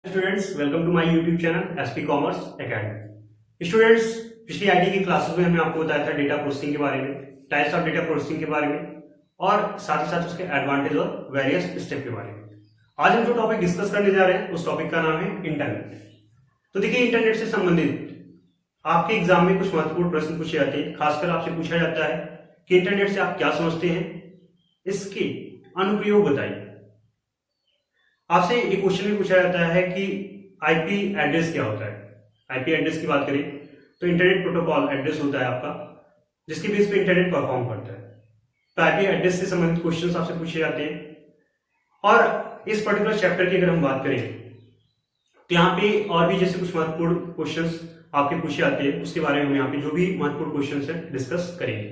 Students, welcome to my YouTube channel SP Commerce Academy. Students, पिछली IT की classes में हमने आपको बताया था डेटा प्रोसेसिंग के बारे में, टाइप्स ऑफ डेटा प्रोसेसिंग के बारे में और साथ ही साथ उसके एडवांटेज और वेरियस स्टेप के बारे में। आज हम जो टॉपिक डिस्कस करने जा रहे हैं उस टॉपिक का नाम है इंटरनेट। तो देखिए, इंटरनेट से संबंधित आपके एग्जाम में कुछ महत्वपूर्ण प्रश्न पूछे जाते हैं। खासकर आपसे पूछा जाता है कि इंटरनेट से आप क्या समझते हैं, इसके अनुप्रयोग बताइए। आपसे एक क्वेश्चन भी पूछा जाता है कि आईपी एड्रेस क्या होता है। आईपी एड्रेस की बात करें तो इंटरनेट प्रोटोकॉल एड्रेस होता है आपका, जिसके बेस पे इंटरनेट परफॉर्म करता है। तो आईपी एड्रेस से संबंधित क्वेश्चंस आपसे पूछे जाते हैं। और इस पर्टिकुलर चैप्टर की अगर हम बात करें तो यहाँ पे और भी जैसे कुछ महत्वपूर्ण क्वेश्चंस आपके पूछे जाते हैं, उसके बारे में हम यहाँ पे जो भी महत्वपूर्ण क्वेश्चंस है डिस्कस करेंगे।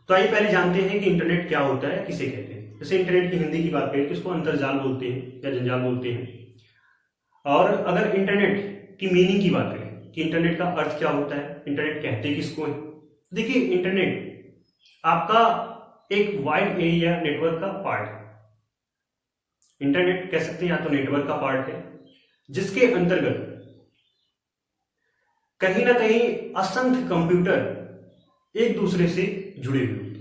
तो आइए पहले जानते हैं कि इंटरनेट क्या होता है, किसे कहते हैं। जैसे इंटरनेट की हिंदी की बात करें तो इसको अंतरजाल बोलते हैं या जंजाल बोलते हैं। और अगर इंटरनेट की मीनिंग की बात करें कि इंटरनेट का अर्थ क्या होता है, इंटरनेट कहते किसको है। देखिए, इंटरनेट आपका एक वाइड एरिया नेटवर्क का पार्ट है। इंटरनेट कह सकते हैं या तो नेटवर्क का पार्ट है, जिसके अंतर्गत कहीं ना कहीं असंख्य कंप्यूटर एक दूसरे से जुड़े हुए होते हैं।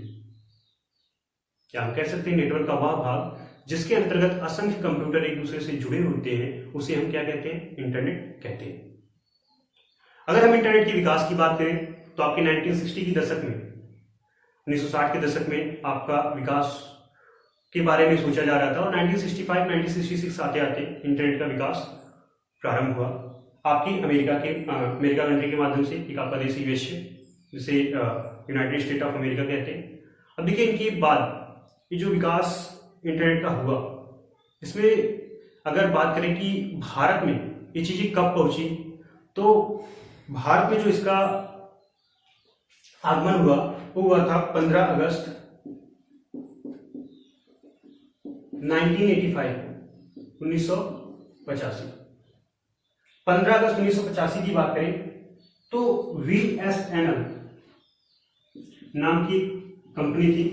क्या हम कह सकते हैं नेटवर्क का वह भाग जिसके अंतर्गत असंख्य कंप्यूटर एक दूसरे से जुड़े होते हैं, उसे हम क्या कहते हैं, इंटरनेट कहते हैं। अगर हम इंटरनेट के विकास की बात करें तो आपके 1960 के दशक में, 1960 के दशक में आपका विकास के बारे में सोचा जा रहा था और 1965 1966 आते आते इंटरनेट का विकास प्रारंभ हुआ। आपकी अमेरिका कंट्री के माध्यम से, एक आपका देश यूएस, जिसे यूनाइटेड स्टेट ऑफ अमेरिका कहते हैं। अब देखिए, इनकी बात ये जो विकास इंटरनेट का हुआ, इसमें अगर बात करें कि भारत में ये चीजें कब पहुंची, तो भारत में जो इसका आगमन हुआ वो हुआ था 15 अगस्त 1985 1985। 15 अगस्त 1985 की बात करें तो VSNL नाम की कंपनी थी,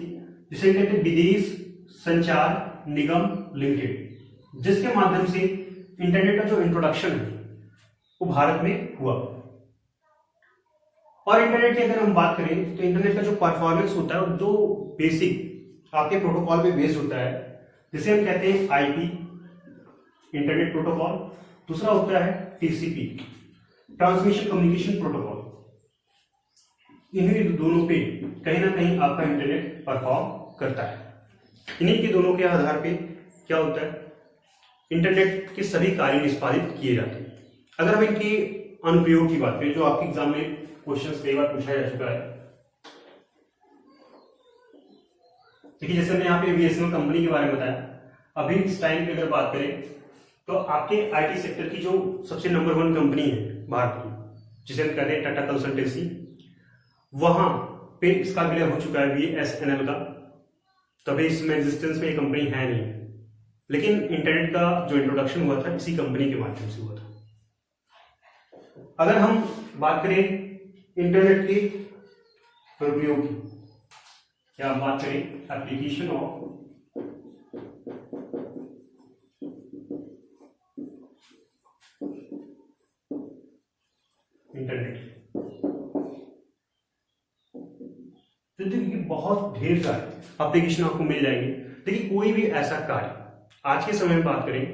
जिसे कहते हैं विदेश संचार निगम लिमिटेड, जिसके माध्यम से इंटरनेट का जो इंट्रोडक्शन है वो भारत में हुआ। और इंटरनेट की अगर हम बात करें तो इंटरनेट का जो परफॉर्मेंस होता है वो दो बेसिक आपके प्रोटोकॉल पे बेस्ड होता है, जिसे हम कहते हैं आईपी इंटरनेट प्रोटोकॉल, दूसरा होता है टीसीपी ट्रांसमिशन कम्युनिकेशन प्रोटोकॉल। इन्हीं दोनों पे कहीं ना कहीं आपका इंटरनेट परफॉर्म करता है। इन्हीं के दोनों के आधार पे क्या होता है, इंटरनेट के सभी कार्य निष्पादित किए जाते हैं। अगर हम इनके अनुप्रयोग की बात करें, जो आपके एग्जाम में क्वेश्चन कई बार पूछा जा चुका है। देखिए, जैसे हमने यहाँ पे बीएसएनएल कंपनी के बारे में बताया, अभी इस टाइम पे अगर बात करें तो आपके आईटी सेक्टर की जो सबसे नंबर 1 कंपनी है भारत की, जिसे हम कहते हैं टाटा कंसल्टेंसी, वहां पे इसका विलय हो चुका है बीएसएनएल का। तभी इसमें एग्जिस्टेंस में ये कंपनी है नहीं, लेकिन इंटरनेट का जो इंट्रोडक्शन हुआ था इसी कंपनी के माध्यम से हुआ था। अगर हम बात करें इंटरनेट के अनुप्रयोग की, या बात करें एप्लीकेशन ऑफ इंटरनेट, तो देखिए बहुत ढेर सारे एप्लीकेशन आपको मिल जाएंगे। देखिए, कोई भी ऐसा कार्य आज के समय में बात करें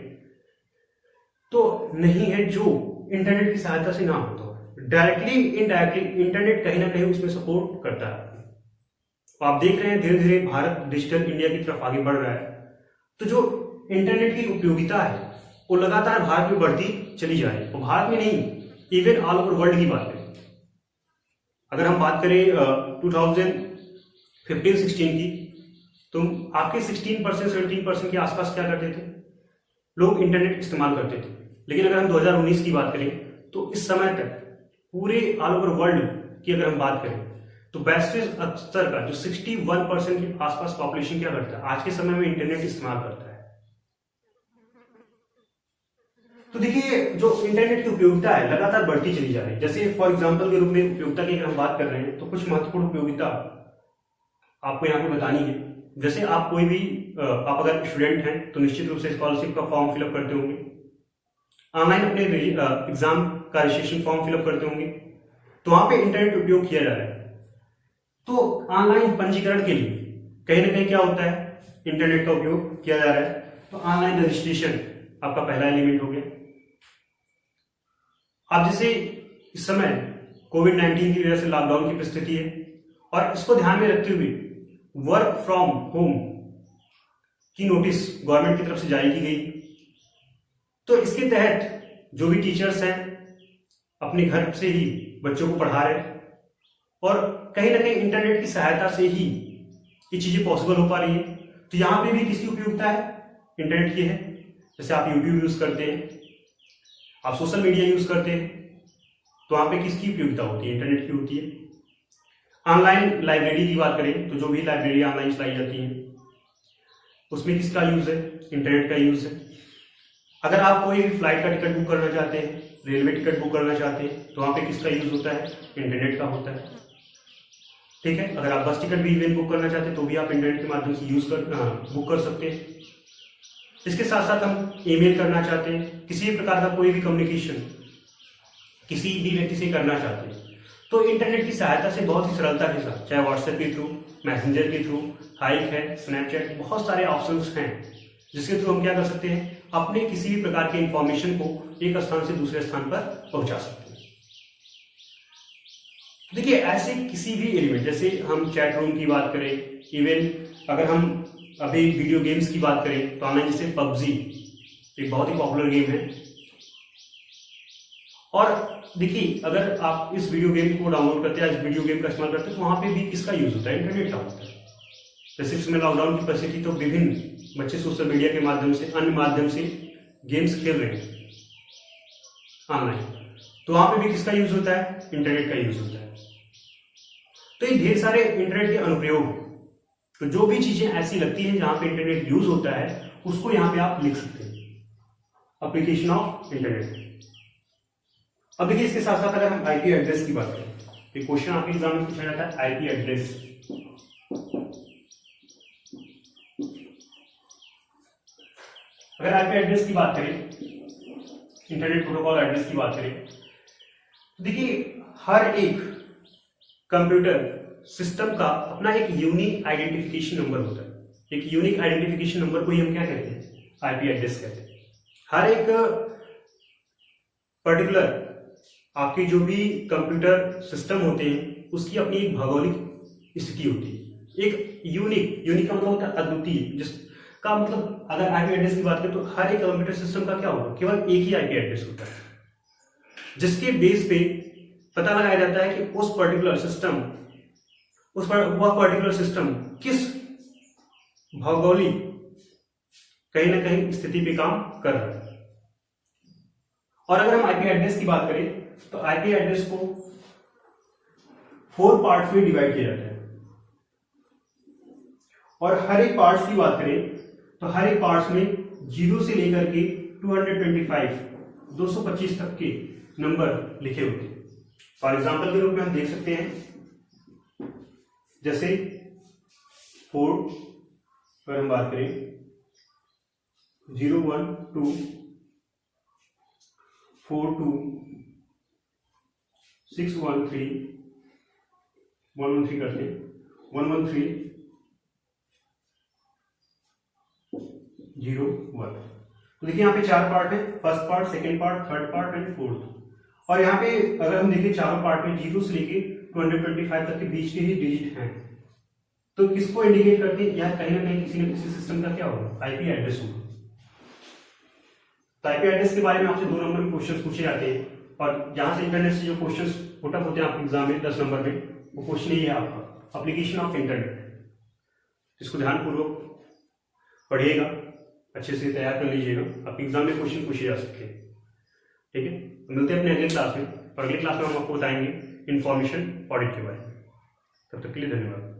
तो नहीं है जो इंटरनेट की सहायता से ना होता हो। डायरेक्टली इनडायरेक्टली इंटरनेट कहीं ना कहीं उसमें सपोर्ट करता है। तो आप देख रहे हैं धीरे धीरे भारत डिजिटल इंडिया की तरफ आगे बढ़ रहा है। तो जो इंटरनेट की उपयोगिता है वो लगातार भारत में बढ़ती चली जा रही है। और भारत में नहीं, इवन ऑल ओवर वर्ल्ड की बात करें, अगर हम बात करें 2015-16 की, तो आपके 16% 17% के आसपास क्या करते थे, लोग इंटरनेट इस्तेमाल करते थे। लेकिन अगर हम 2019 की बात करें तो इस समय तक पूरे ऑल ओवर वर्ल्ड की अगर हम बात करें तो वैश्विक स्तर का जो 61% के आसपास पॉपुलेशन क्या करता है, आज के समय में इंटरनेट इस्तेमाल करता है। तो देखिए, जो इंटरनेट की उपयोगिता है लगातार बढ़ती चली जा रही है। जैसे फॉर एग्जांपल के रूप में उपयोगिता की अगर हम बात कर रहे हैं तो कुछ महत्वपूर्ण उपयोगिता आपको यहाँ पे बतानी है। जैसे आप कोई भी आप अगर स्टूडेंट हैं तो निश्चित रूप से स्कॉलरशिप का फॉर्म फिलअप करते होंगे। ऑनलाइन अपने एग्जाम का रजिस्ट्रेशन फॉर्म फिलअप करते होंगे, तो वहां पे इंटरनेट उपयोग किया जा रहा है। तो ऑनलाइन पंजीकरण के लिए कहीं ना कहीं क्या होता है, इंटरनेट का उपयोग किया जा रहा है। तो ऑनलाइन रजिस्ट्रेशन आपका पहला एलिमेंट हो गया। अब जैसे इस समय कोविड-19 की वजह से लॉकडाउन की परिस्थिति है, और इसको ध्यान में रखते हुए वर्क फ्रॉम होम की नोटिस गवर्नमेंट की तरफ से जारी की गई। तो इसके तहत जो भी टीचर्स हैं अपने घर से ही बच्चों को पढ़ा रहे हैं, और कहीं ना कहीं इंटरनेट की सहायता से ही ये चीजें पॉसिबल हो पा रही है। तो यहां पे भी किसकी उपयोगिता है, इंटरनेट की है। जैसे आप यूट्यूब यूज करते हैं, आप सोशल मीडिया यूज करते हैं, तो वहां पे किसकी उपयोगिता होती है, इंटरनेट की होती है। ऑनलाइन लाइब्रेरी की बात करें तो जो भी लाइब्रेरी ऑनलाइन चलाई जाती है उसमें किसका यूज है, इंटरनेट का यूज है। अगर आप कोई भी फ्लाइट का टिकट बुक करना चाहते हैं, रेलवे टिकट बुक करना चाहते हैं, तो वहां पे किसका यूज होता है, इंटरनेट का होता है। ठीक है, अगर आप बस टिकट भी इवेंट बुक करना चाहते हैं तो भी आप इंटरनेट के माध्यम से बुक कर सकते हैं। इसके साथ साथ हम ईमेल करना चाहते हैं, किसी भी प्रकार का कोई भी कम्युनिकेशन किसी भी व्यक्ति से करना चाहते हैं, तो इंटरनेट की सहायता से बहुत ही सरलता के साथ, चाहे व्हाट्सएप के थ्रू, मैसेंजर के थ्रू, हाइक है, स्नैपचैट, बहुत सारे ऑप्शंस हैं जिसके थ्रू हम क्या कर सकते हैं, अपने किसी भी प्रकार के इंफॉर्मेशन को एक स्थान से दूसरे स्थान पर पहुंचा सकते हैं। देखिए, ऐसे किसी भी एलिमेंट, जैसे हम चैट रूम की बात करें, इवन अगर हम अभी वीडियो गेम्स की बात करें तो ऑनलाइन जैसे पबजी एक बहुत ही पॉपुलर गेम है। और देखिए, अगर आप इस वीडियो गेम को डाउनलोड करते हैं, इस वीडियो गेम का इस्तेमाल करते हैं, तो वहां पे भी किसका यूज होता है, इंटरनेट का होता है। जैसे इसमें लॉकडाउन की परिस्थिति, तो विभिन्न बच्चे सोशल मीडिया के माध्यम से, अन्य माध्यम से गेम्स खेल रहे हैं ऑनलाइन, तो वहां पे भी किसका यूज होता है, इंटरनेट का यूज होता है। तो ये ढेर सारे इंटरनेट के अनुप्रयोग, तो जो भी चीजें ऐसी लगती हैं जहां पे इंटरनेट यूज होता है उसको यहां पे आप लिख सकते हैं, एप्लीकेशन ऑफ इंटरनेट। अब देखिए, इसके साथ साथ अगर हम आईपी एड्रेस की बात करें, एक क्वेश्चन आपके एग्जाम में पूछा जाता है, आईपी एड्रेस। अगर आईपी एड्रेस की बात करें, इंटरनेट प्रोटोकॉल एड्रेस की बात करें, तो देखिए हर एक कंप्यूटर सिस्टम का अपना एक यूनिक आइडेंटिफिकेशन नंबर होता है। एक यूनिक आइडेंटिफिकेशन नंबर को ही हम क्या कहते हैं, आईपी एड्रेस कहते हैं। हर एक पर्टिकुलर आपके जो भी कंप्यूटर सिस्टम होते हैं उसकी अपनी एक भौगोलिक स्थिति होती है, एक यूनिक का मतलब होता है अद्वितीय, जिसका मतलब अगर आईपी एड्रेस की बात करें तो हर एक कंप्यूटर सिस्टम का क्या होगा, केवल एक ही आईपी एड्रेस होता है, जिसके बेस पे पता लगाया जाता है कि उस पर्टिकुलर सिस्टम, वह पर्टिकुलर सिस्टम किस भौगोलिक कहीं ना कहीं स्थिति पे काम कर रहा है। और अगर हम आईपी एड्रेस की बात करें तो आईपी एड्रेस को 4 पार्ट्स में डिवाइड किया जाता है, और हर एक पार्ट्स की बात करें तो हर एक पार्ट्स में 0 से लेकर के 225 तक के नंबर लिखे होते हैं। फॉर एग्जाम्पल के रूप में हम देख सकते हैं, जैसे 4 अगर हम बात करें 0 1 2 4 2 6 1 3 1 1 3 करते हैं 1 1 3 0 1। तो देखिए यहाँ पे 4 पार्ट है, first part, second part, third part and fourth. और यहाँ पे अगर हम देखें चारों पार्ट में 0 से लेके 225 तक के बीच के ही डिजिट हैं, तो किसको इंडिकेट करते हैं, या कहीं ना कहीं किसी न किसी सिस्टम का क्या होगा, आईपी एड्रेस होगा। तो आईपी एड्रेस के बारे में आपसे 2 नंबर में क्वेश्चन पूछे जाते हैं, और जहां से इंटरनेट से जो क्वेश्चन पुटअप होते हैं आपके एग्जाम में 10 नंबर में, वो क्वेश्चन ये है आपका एप्लीकेशन ऑफ इंटरनेट। इसको ध्यानपूर्वक पढ़िएगा, अच्छे से तैयार कर लीजिएगा, आपके एग्जाम में क्वेश्चन पूछे जा सकते हैं। ठीक है, मिलते हैं अपने अगले क्लास में, और अगले क्लास में हम आपको बताएंगे इंफॉर्मेशन ऑडिट के बारे में। तब तक के लिए धन्यवाद।